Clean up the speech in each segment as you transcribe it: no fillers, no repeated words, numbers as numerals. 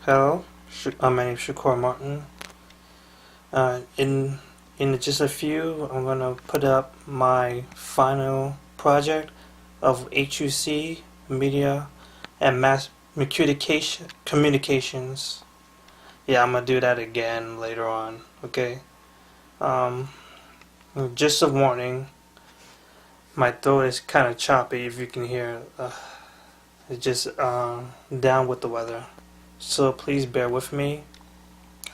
Hello, my name is Shakur Martin. In just a few, I'm gonna put up my final project of HUC Media and Mass Communications. Yeah, I'm gonna do that again later on. Okay. Um, just a warning. My throat is kind of choppy. If you can hear, it's just down with the weather. So please bear with me.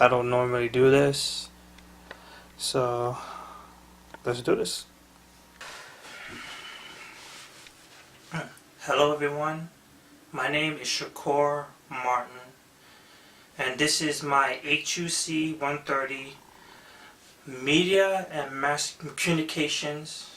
I don't normally do this. So let's do this. Hello everyone, my name is Shakur Martin, and this is my HUC 130 Media and Mass Communications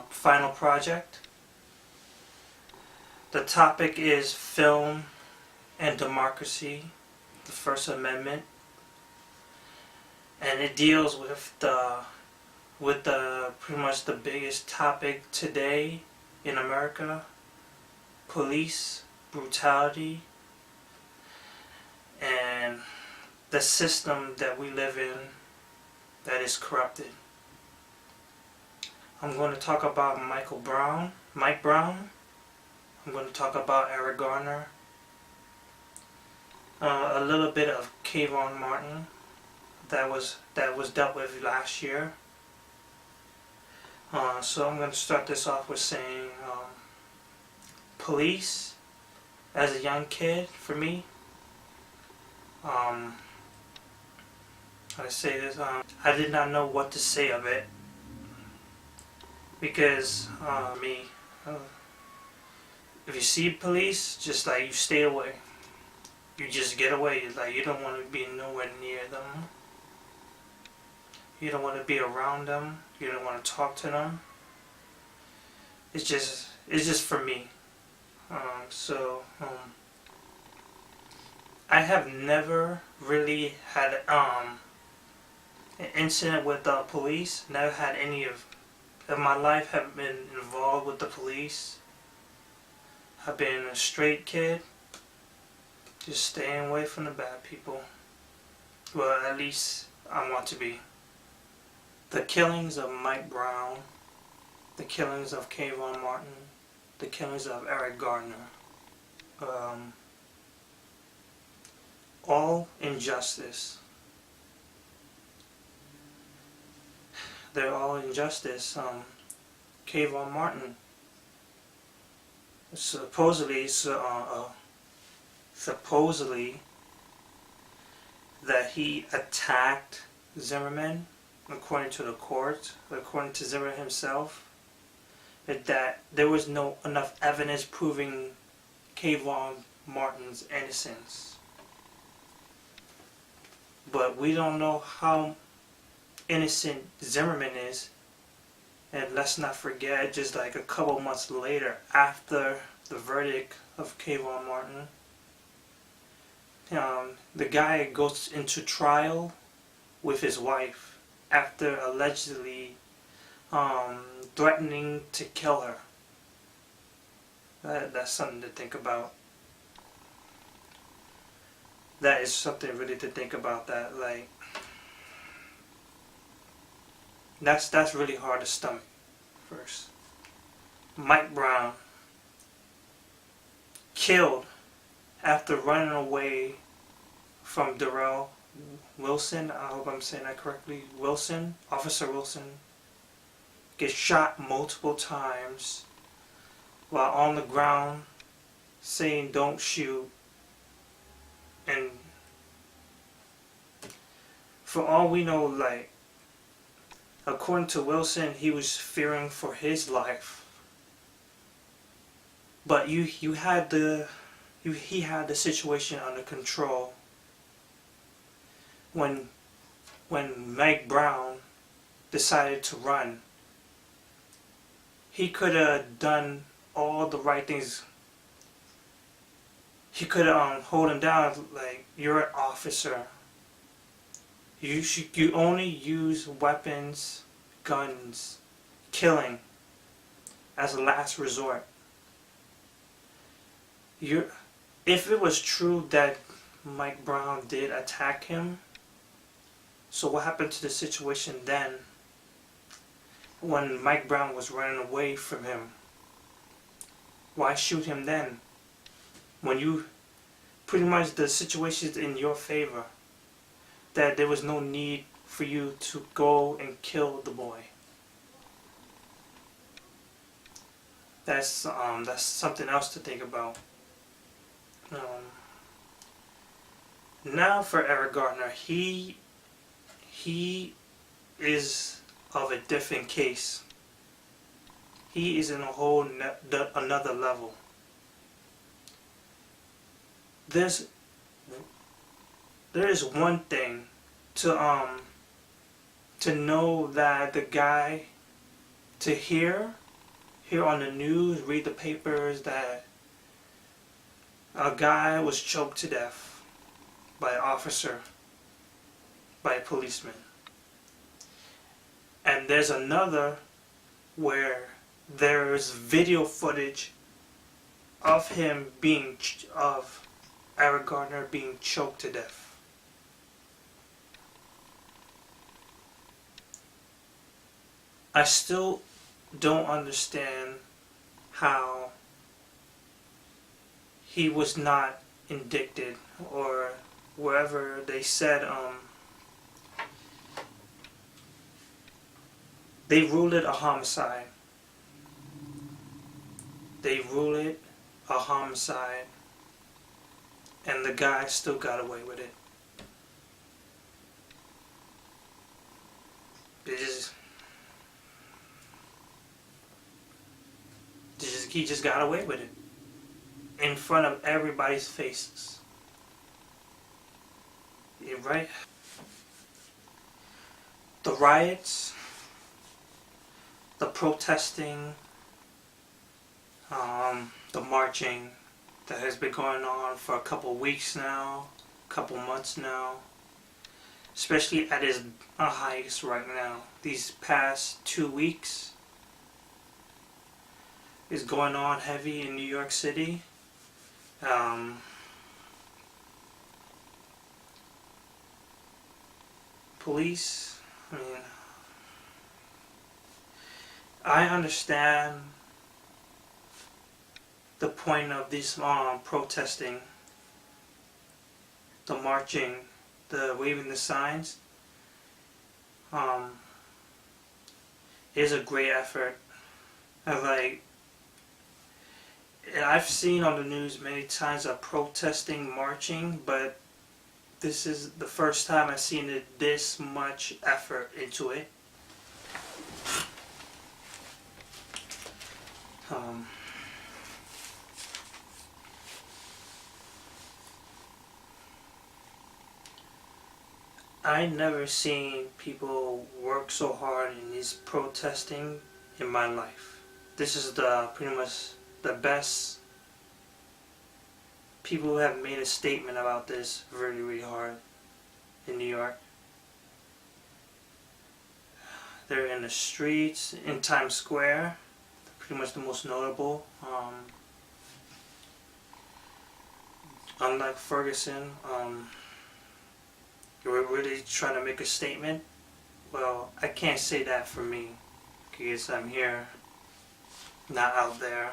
final project. The topic is Film and Democracy, the First Amendment, and it deals with the pretty much the biggest topic today in America: police brutality and the system that we live in that is corrupted. I'm going to talk about Mike Brown. I'm going to talk about Eric Garner, a little bit of Kayvon Martin that was dealt with last year. So I'm going to start this off with saying police as a young kid for me. I say this, I did not know what to say of it because if you see police, just like you stay away. You just get away. Like you don't want to be nowhere near them. You don't want to be around them. You don't want to talk to them. It's just for me. I have never really had an incident with the police. Never had any of my life have been involved with the police. I've been a straight kid, just staying away from the bad people. Well, at least I want to be. The killings of Mike Brown, the killings of Kayvon Martin, the killings of Eric Garner, all injustice. They're all injustice. Kayvon Martin supposedly that he attacked Zimmerman, according to the court, according to Zimmerman himself, that there was no enough evidence proving Kayvon Martin's innocence. But we don't know how innocent Zimmerman is, and let's not forget, just like a couple months later, after the verdict of Kayvon Martin, the guy goes into trial with his wife after allegedly threatening to kill her. That's something to think about. That is something really to think about. That like that's really hard to stomach. First, Mike Brown killed after running away from Darrell Wilson. I hope I'm saying that correctly. Wilson, Officer Wilson, gets shot multiple times while on the ground saying don't shoot. And for all we know, like, according to Wilson, he was fearing for his life. But he had the situation under control when Mike Brown decided to run. He could have done all the right things. He could have hold him down, like, you're an officer. You only use weapons, guns, killing as a last resort. If it was true that Mike Brown did attack him. So what happened to the situation then when Mike Brown was running away from him? Why shoot him then? When you pretty much the situation is in your favor, that there was no need for you to go and kill the boy. That's something else to think about. Now for Eric Garner, he is of a different case. He is in a whole another level. There is one thing to know that the guy, to hear on the news, read the papers that a guy was choked to death by an officer, by a policeman. And there's another where there's video footage of Eric Garner being choked to death. I still don't understand how he was not indicted, or wherever they said they ruled it a homicide. They ruled it a homicide, and the guy still got away with it. He just got away with it in front of everybody's faces. Yeah, right? The riots, the protesting, the marching that has been going on for a couple weeks now, couple months now, especially at its highest right now. These past 2 weeks is going on heavy in New York City. Police, I understand the point of this protesting, the marching, the waving the signs. Is a great effort. I've seen on the news many times of protesting, marching, but this is the first time I've seen this much effort into it. I never seen people work so hard in this protesting in my life. This is pretty much the best. People have made a statement about this really, really hard in New York. They're in the streets, in Times Square, pretty much the most notable. Unlike Ferguson, you're really trying to make a statement. Well, I can't say that for me, because I'm here, not out there.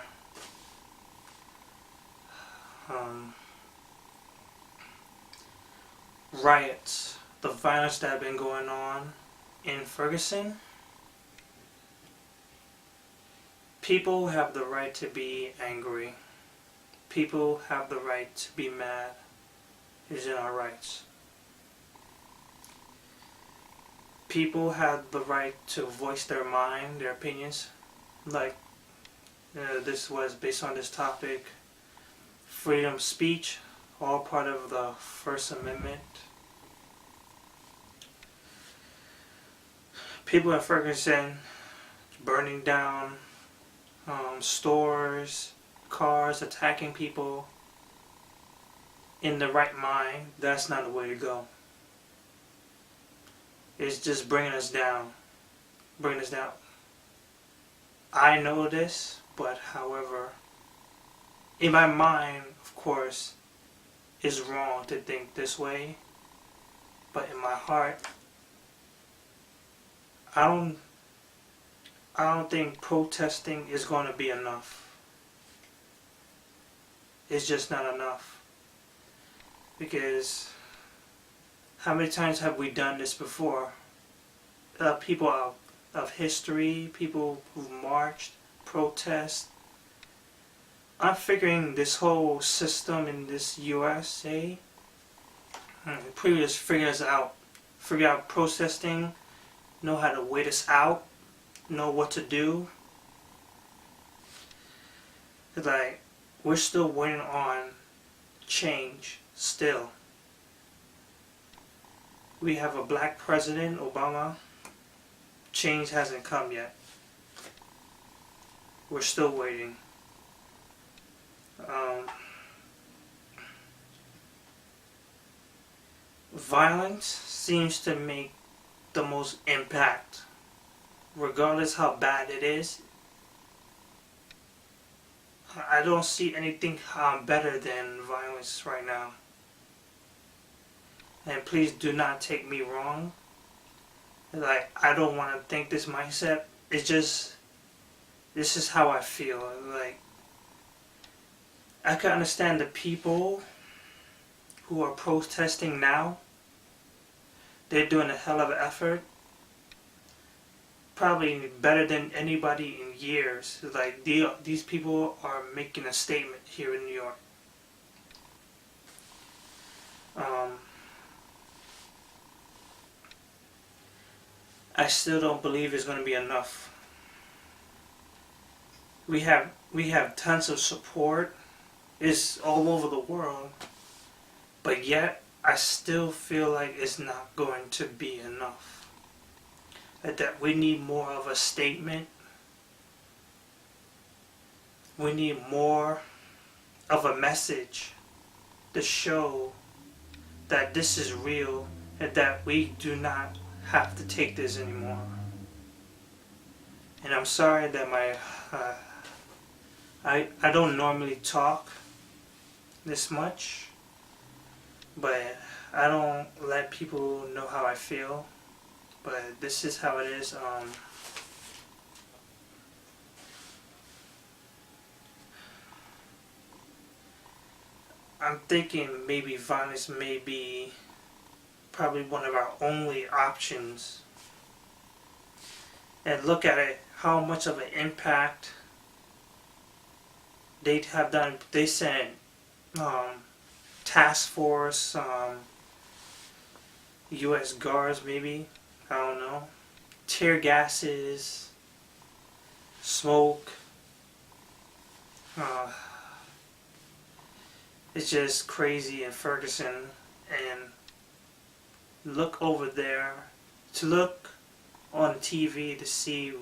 Riots, the violence that have been going on in Ferguson. People have the right to be angry. People have the right to be mad. It is in our rights. People have the right to voice their mind, their opinions. This was based on this topic. Freedom of speech, all part of the First Amendment. People in Ferguson burning down stores, cars, attacking people. In the right mind, that's not the way to go. It's just bringing us down. Bringing us down. I know this, but however, in my mind, of course, is wrong to think this way, but in my heart, I don't think protesting is going to be enough. It's just not enough. Because how many times have we done this before? People of history, people who've marched, protest. I'm figuring this whole system in this USA, pretty just figure us out. Figure out protesting, know how to wait us out, know what to do. It's like, we're still waiting on change, still. We have a black president, Obama. Change hasn't come yet. We're still waiting. Violence seems to make the most impact. Regardless how bad it is, I don't see anything better than violence right now. And please do not take me wrong. Like, I don't want to think this mindset. It's just, this is how I feel. Like, I can understand the people who are protesting now. They're doing a hell of an effort. Probably better than anybody in years. Like, these people are making a statement here in New York. I still don't believe it's going to be enough. We have tons of support. It's all over the world. But yet, I still feel like it's not going to be enough. That we need more of a statement. We need more of a message to show that this is real and that we do not have to take this anymore. And I'm sorry that I don't normally talk this much, but I don't let people know how I feel. But this is how it is. I'm thinking maybe violence may be probably one of our only options. And look at it, how much of an impact they have done. They sent task force, U.S. guards maybe, I don't know, tear gases, smoke. It's just crazy in Ferguson. And look over there, to look on TV to see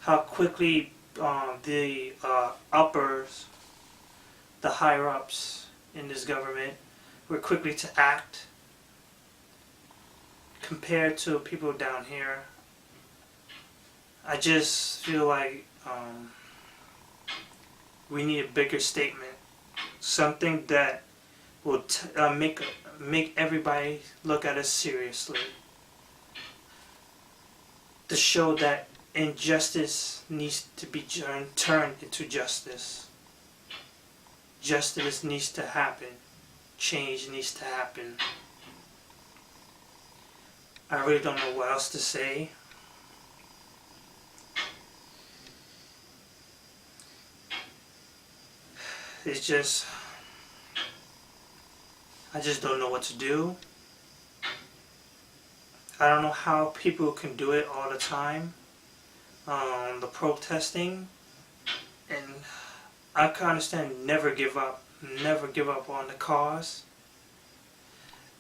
how quickly the uppers, the higher ups in this government, were quickly to act compared to people down here. I just feel like we need a bigger statement, something that will make everybody look at us seriously, to show that injustice needs to be turned into justice. Justice needs to happen. Change needs to happen. I really don't know what else to say. It's just, I just don't know what to do. I don't know how people can do it all the time. The protesting, and I can understand never give up on the cause.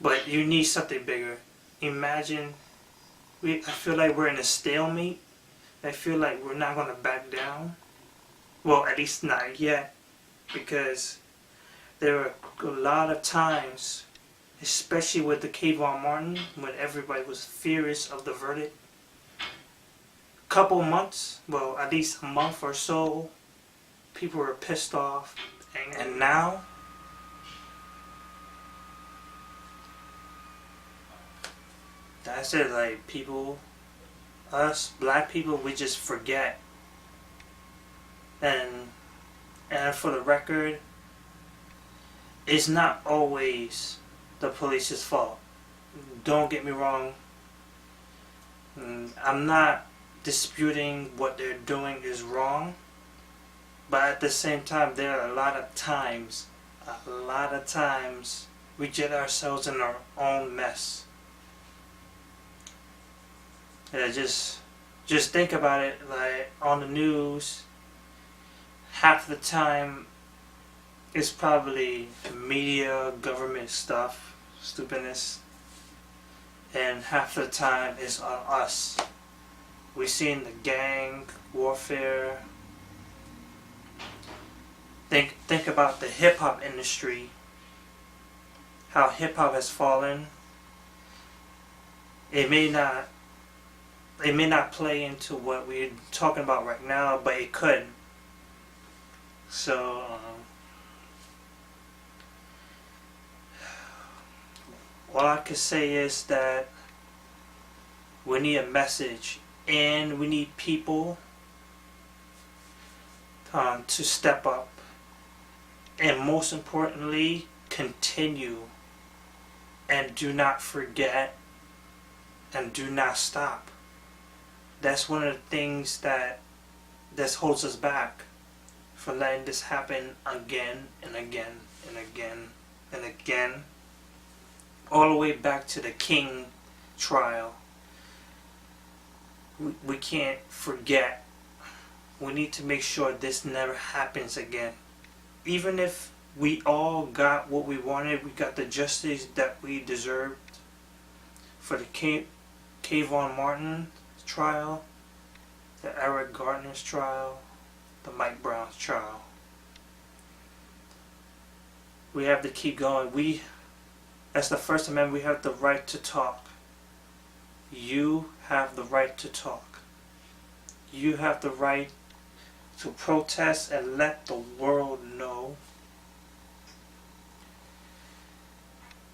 But you need something bigger. Imagine, I feel like we're in a stalemate. I feel like we're not going to back down. Well, at least not yet. Because there were a lot of times, especially with the Kayvon Martin, when everybody was furious of the verdict. Couple months, well, at least a month or so, people were pissed off. And now, That's it. Like people, us black people, we just forget. And for the record, it's not always the police's fault. Don't get me wrong. I'm not disputing what they're doing is wrong, but at the same time, there are a lot of times we get ourselves in our own mess. Yeah, just think about it. Like on the news, half the time it's probably media, government stuff, stupidness, and half the time it's on us. We've seen the gang warfare. Think about the hip hop industry. How hip hop has fallen. It may not play into what we're talking about right now, but it could. So, all I can say is that we need a message, and we need people to step up, and most importantly, continue, and do not forget, and do not stop. That's one of the things that holds us back from letting this happen again and again and again and again, all the way back to the King trial. We can't forget. We need to make sure this never happens again. Even if we all got what we wanted, we got the justice that we deserved for the Kayvon Martin trial, the Eric Garner's trial, the Mike Brown's trial. We have to keep going. As the First Amendment, we have the right to talk. You have the right to talk. You have the right to protest and let the world know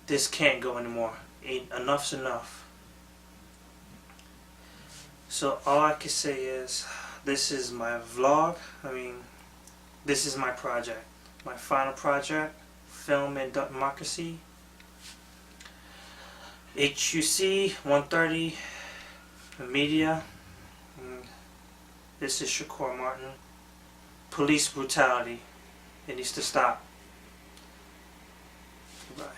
this can't go anymore. Enough's enough. So all I can say is, this is my vlog. This is my project. My final project, Film and Democracy. HUC 130 Media. This is Shakur Martin. Police brutality. It needs to stop. Goodbye.